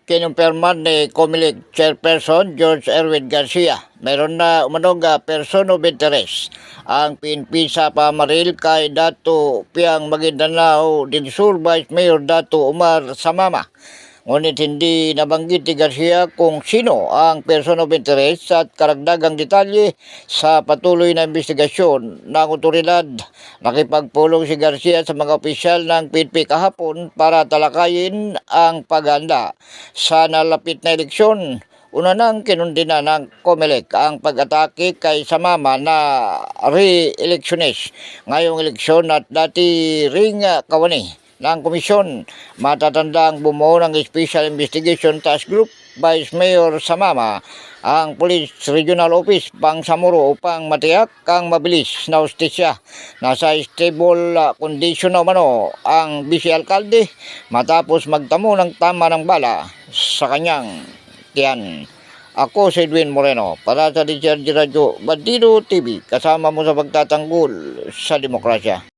kinumpirman ni COMELEC Chairperson George Erwin Garcia. Meron na umanog person of interest ang PNP sa pamaril kay Dato Piang Maguindanao del Sur Vice Mayor Dato Umar Samama. Ngunit hindi nabanggit ni Garcia kung sino ang person of interest at karagdagang detalye sa patuloy na investigasyon ng otoridad. Nakipagpulong si Garcia sa mga opisyal ng PNP kahapon para talakayin ang paghahanda sa nalapit na eleksyon. Una nang kinundina ng COMELEC ang pag-atake kay Samama na re-electionist ngayong eleksyon at dati ring kawani ng komisyon. Matatanda ang bumuo ng Special Investigation Task Group Vice Mayor Samama ang Police Regional Office Bangsamoro upang matiyak ang mabilis na hustisya. Nasa stable condition na umano ang vice-alkalde matapos magtamo ng tama ng bala sa kanyang tiyan. Ako si Edwin Moreno para sa DCRG Radio Bandido TV, kasama mo sa pagtatanggol sa demokrasya.